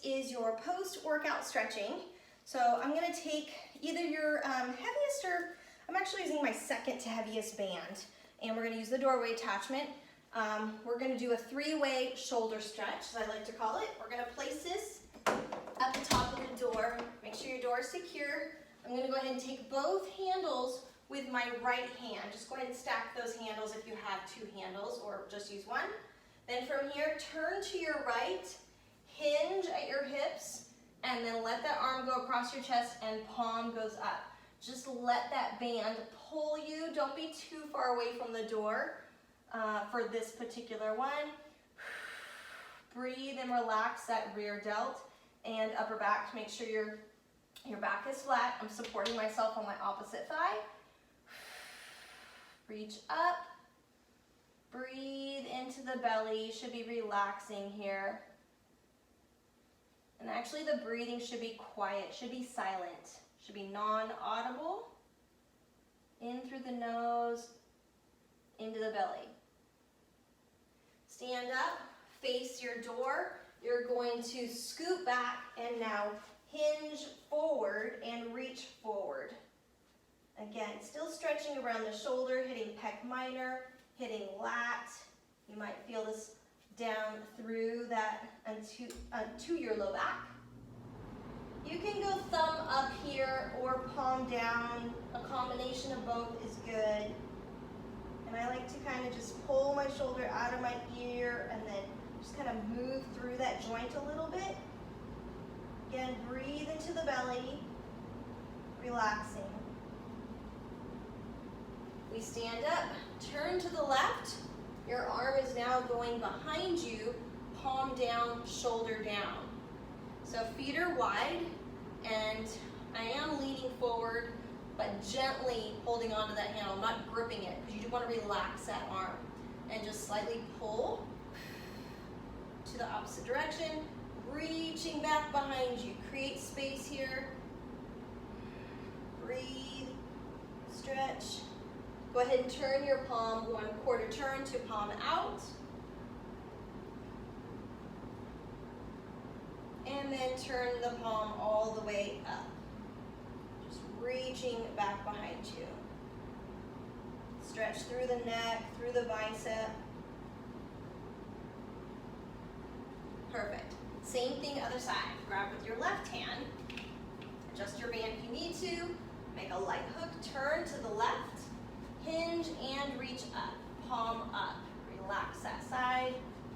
is your post-workout stretching. So I'm gonna take either your heaviest, or I'm actually using my second to heaviest band, and we're gonna use the doorway attachment. We're gonna do a 3-way shoulder stretch, as I like to call it. We're gonna place this at the top of the door. Make sure your door is secure. I'm gonna go ahead and take both handles with my right hand. Just go ahead and stack those handles if you have 2 handles, or just use one. Then from here, turn to your right, hinge at your hips, and then let that arm go across your chest and palm goes up. Just let that band pull you. Don't be too far away from the door for this particular one. Breathe and relax that rear delt and upper back to make sure your back is flat. I'm supporting myself on my opposite thigh. Reach up. Breathe into the belly. You should be relaxing here. And actually the breathing should be quiet, should be silent, should be non-audible. In through the nose, into the belly. Stand up, face your door. You're going to scoot back and now hinge forward and reach forward. Again, still stretching around the shoulder, hitting pec minor, hitting lat. You might feel this down through that to your low back. You can go thumb up here or palm down. A combination of both is good. And I like to kind of just pull my shoulder out of my ear and then just kind of move through that joint a little bit. Again, breathe into the belly, relaxing. We stand up, turn to the left. Your arm is now going behind you, palm down, shoulder down. So feet are wide, and I am leaning forward, but gently holding onto that handle, not gripping it, because you do want to relax that arm. And just slightly pull to the opposite direction, reaching back behind you. Create space here. Breathe, stretch. Go ahead and turn your palm 1/4 turn to palm out. And then turn the palm all the way up. Just reaching back behind you. Stretch through the neck, through the bicep. Perfect. Same thing other side. Grab with your left hand. Adjust your band if you need to. Make a light hook, turn to the left. Hinge and reach up, palm up. Relax that side.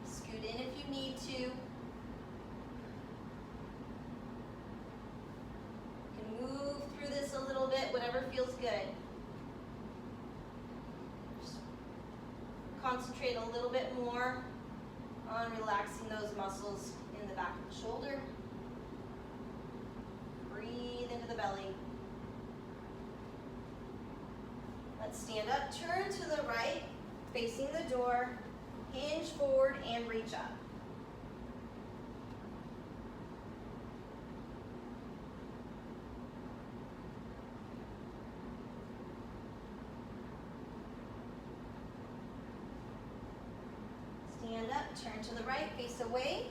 Scoot in if you need to. You can move through this a little bit, whatever feels good. Just concentrate a little bit more on relaxing those muscles in the back of the shoulder. Breathe into the belly. Let's stand up, turn to the right, facing the door, hinge forward and reach up. Stand up, turn to the right, face away,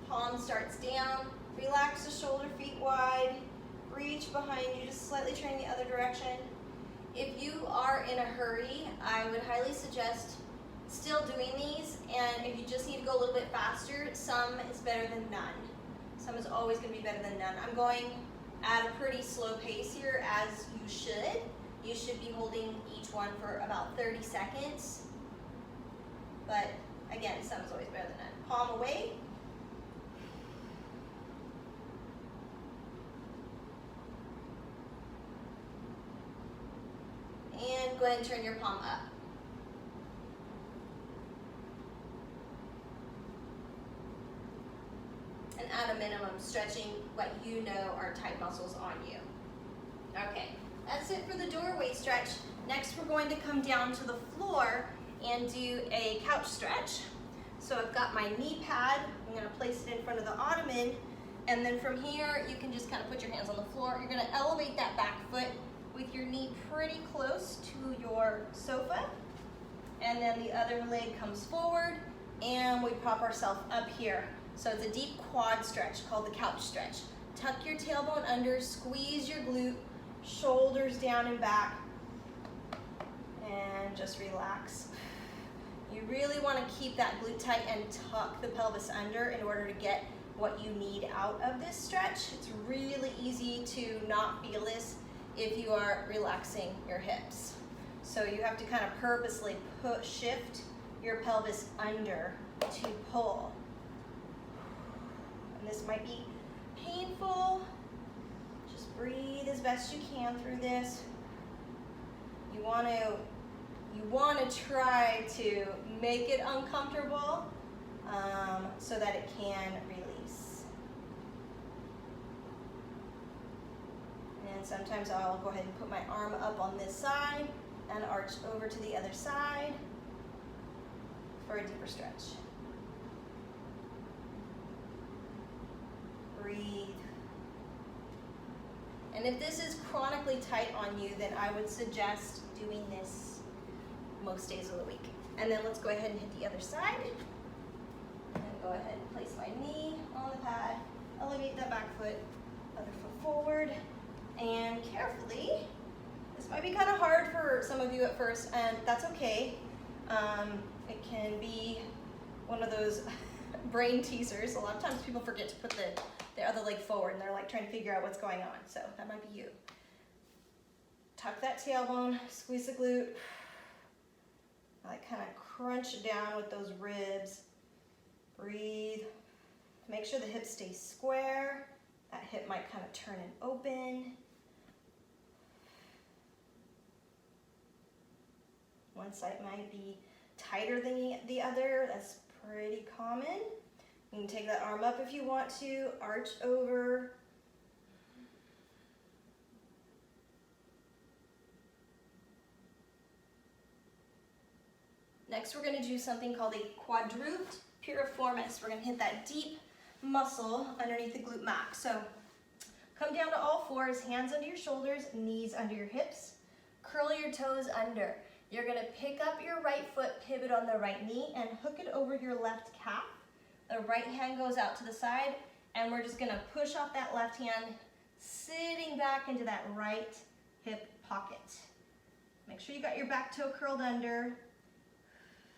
palm starts down, relax the shoulder, feet wide, reach behind you, just slightly turn the other direction. If you are in a hurry, I would highly suggest still doing these, and if you just need to go a little bit faster, some is better than none. Some is always going to be better than none. I'm going at a pretty slow pace here, as you should. You should be holding each one for about 30 seconds. But again, some is always better than none. Palm away. And go ahead and turn your palm up. And at a minimum, stretching what you know are tight muscles on you. Okay, that's it for the doorway stretch. Next, we're going to come down to the floor and do a couch stretch. So I've got my knee pad. I'm going to place it in front of the ottoman. And then from here, you can just kind of put your hands on the floor. You're going to elevate that back foot with your knee pretty close to your sofa. And then the other leg comes forward and we prop ourselves up here. So it's a deep quad stretch called the couch stretch. Tuck your tailbone under, squeeze your glute, shoulders down and back, and just relax. You really want to keep that glute tight and tuck the pelvis under in order to get what you need out of this stretch. It's really easy to not feel this if you are relaxing your hips. So you have to kind of purposely shift your pelvis under to pull. And this might be painful. Just breathe as best you can through this. You want to try to make it uncomfortable so that it can release. And sometimes I'll go ahead and put my arm up on this side and arch over to the other side for a deeper stretch. Breathe. And if this is chronically tight on you, then I would suggest doing this most days of the week. And then let's go ahead and hit the other side. And go ahead and place my knee on the pad, elevate that back foot, other foot forward, and carefully, this might be kind of hard for some of you at first, and that's okay. It can be one of those brain teasers. A lot of times people forget to put the other leg forward and they're like trying to figure out what's going on. So that might be you. Tuck that tailbone, squeeze the glute. Like kind of crunch it down with those ribs. Breathe. Make sure the hips stay square. That hip might kind of turn and open. One side might be tighter than the other. That's pretty common. You can take that arm up if you want to, arch over. Next, we're going to do something called a quadruped piriformis. We're going to hit that deep muscle underneath the glute max. So come down to all fours, hands under your shoulders, knees under your hips. Curl your toes under. You're going to pick up your right foot, pivot on the right knee, and hook it over your left calf. The right hand goes out to the side, and we're just going to push off that left hand, sitting back into that right hip pocket. Make sure you got your back toe curled under.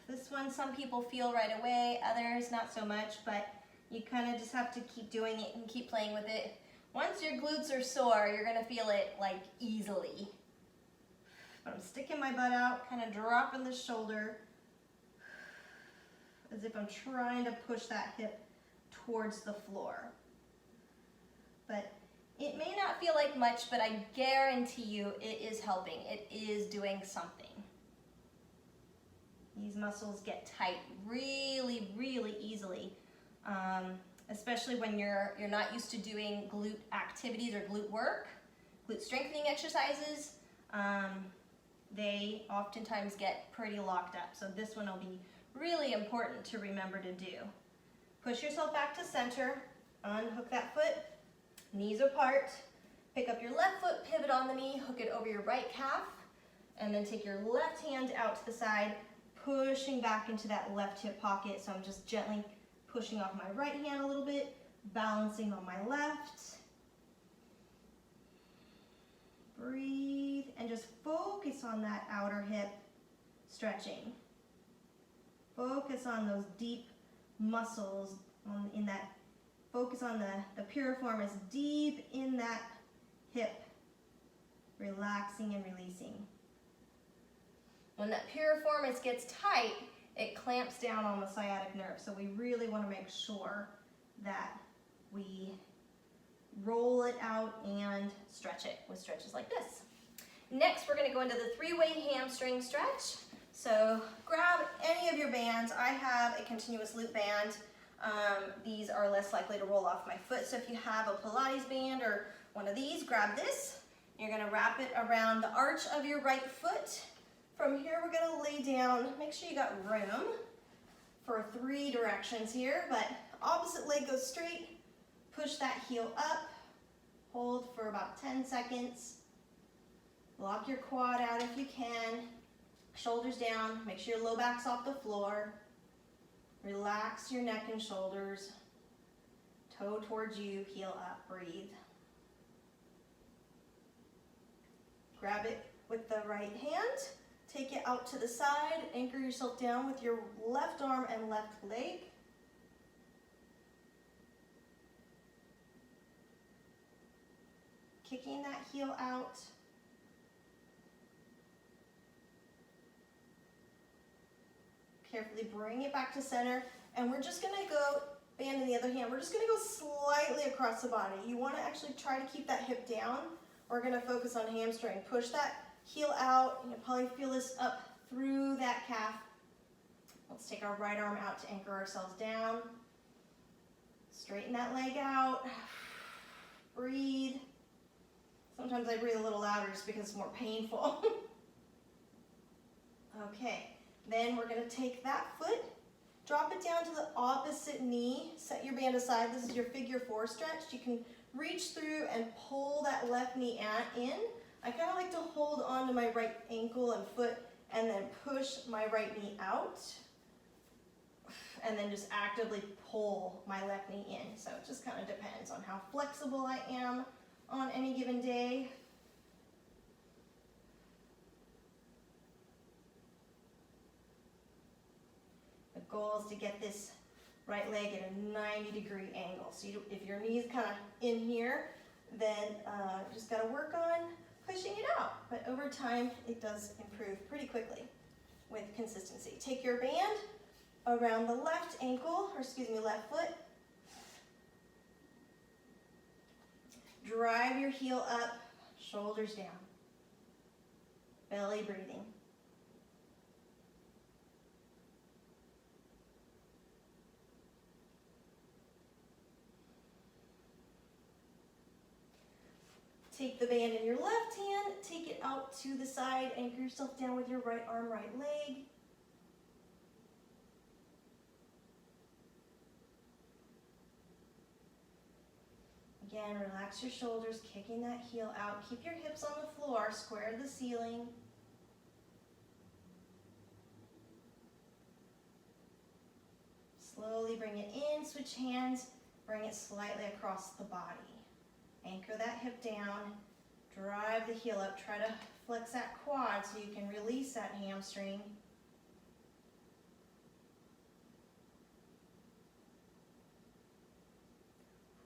This one some people feel right away, others not so much, but you kind of just have to keep doing it and keep playing with it. Once your glutes are sore, you're going to feel it like easily. But I'm sticking my butt out, kind of dropping the shoulder as if I'm trying to push that hip towards the floor. But it may not feel like much, but I guarantee you it is helping. It is doing something. These muscles get tight really, really easily, especially when you're not used to doing glute activities or glute work, glute strengthening exercises. They oftentimes get pretty locked up. So this one will be really important to remember to do. Push yourself back to center, unhook that foot, knees apart, pick up your left foot, pivot on the knee, hook it over your right calf, and then take your left hand out to the side, pushing back into that left hip pocket. So I'm just gently pushing off my right hand a little bit, balancing on my left. Breathe and just focus on that outer hip stretching. Focus on those deep muscles in that. Focus on the piriformis deep in that hip, relaxing and releasing. When that piriformis gets tight, it clamps down on the sciatic nerve. So we really want to make sure that we roll it out and stretch it with stretches like this. Next, we're going to go into the 3-way hamstring stretch. So grab any of your bands. I have a continuous loop band. These are less likely to roll off my foot. So if you have a Pilates band or one of these, grab this. You're going to wrap it around the arch of your right foot. From here, we're going to lay down. Make sure you got room for 3 directions here, but opposite leg goes straight. Push that heel up. Hold for about 10 seconds. Lock your quad out if you can. Shoulders down. Make sure your low back's off the floor. Relax your neck and shoulders. Toe towards you, heel up, breathe. Grab it with the right hand, take it out to the side, anchor yourself down with your left arm and left leg. Kicking that heel out. Carefully bring it back to center, and we're just gonna go, band in the other hand, we're just gonna go slightly across the body. You wanna actually try to keep that hip down. We're gonna focus on hamstring. Push that heel out, and you'll probably feel this up through that calf. Let's take our right arm out to anchor ourselves down. Straighten that leg out. Breathe. Sometimes I breathe a little louder just because it's more painful. Okay, then we're gonna take that foot, drop it down to the opposite knee, set your band aside. This is your figure 4 stretch. You can reach through and pull that left knee in. I kind of like to hold on to my right ankle and foot and then push my right knee out. And then just actively pull my left knee in. So it just kind of depends on how flexible I am on any given day. The goal is to get this right leg at a 90-degree angle. So if your knee's kind of in here, then just got to work on pushing it out. But over time, it does improve pretty quickly with consistency. Take your band around the left ankle, or excuse me, left foot. Drive your heel up, shoulders down. Belly breathing. Take the band in your left hand, take it out to the side, anchor yourself down with your right arm, right leg. Again, relax your shoulders, kicking that heel out. Keep your hips on the floor, square to the ceiling. Slowly bring it in, switch hands, bring it slightly across the body. Anchor that hip down, drive the heel up, try to flex that quad so you can release that hamstring.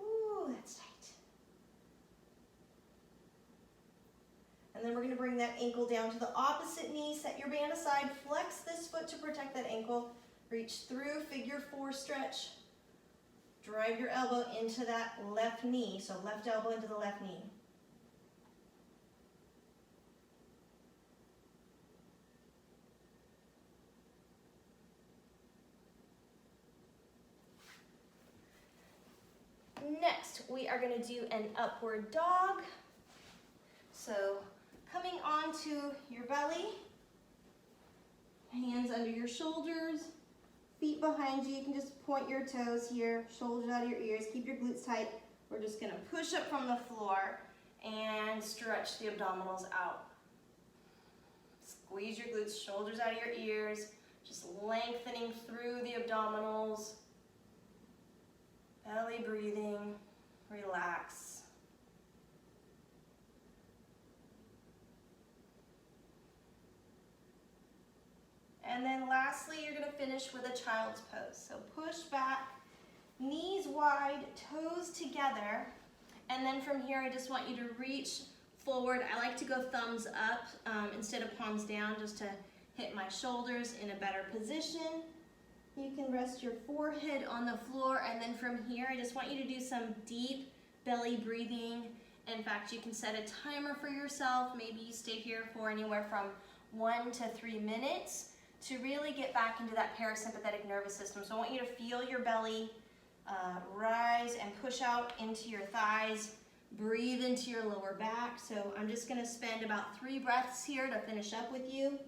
Ooh, that's tight. And then we're going to bring that ankle down to the opposite knee, set your band aside, flex this foot to protect that ankle, reach through, figure 4 stretch. Drive your elbow into that left knee, so left elbow into the left knee. Next, we are going to do an upward dog. So coming onto your belly, hands under your shoulders, feet behind you. You can just point your toes here, shoulders out of your ears. Keep your glutes tight. We're just going to push up from the floor and stretch the abdominals out. Squeeze your glutes, shoulders out of your ears, just lengthening through the abdominals. Belly breathing, relax. And then lastly, you're going to finish with a child's pose. So push back, knees wide, toes together. And then from here, I just want you to reach forward. I like to go thumbs up instead of palms down, just to hit my shoulders in a better position. You can rest your forehead on the floor, and then from here, I just want you to do some deep belly breathing. In fact, you can set a timer for yourself. Maybe you stay here for anywhere from 1 to 3 minutes to really get back into that parasympathetic nervous system. So I want you to feel your belly rise and push out into your thighs. Breathe into your lower back. So I'm just going to spend about 3 breaths here to finish up with you.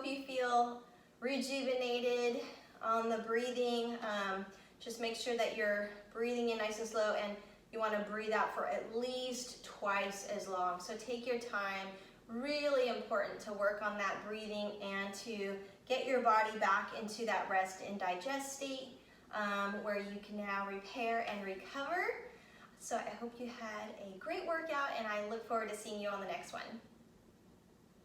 hope you feel rejuvenated on the breathing. Just make sure that you're breathing in nice and slow, and you want to breathe out for at least twice as long. So take your time. Really important to work on that breathing and to get your body back into that rest and digest state where you can now repair and recover. So I hope you had a great workout, and I look forward to seeing you on the next one.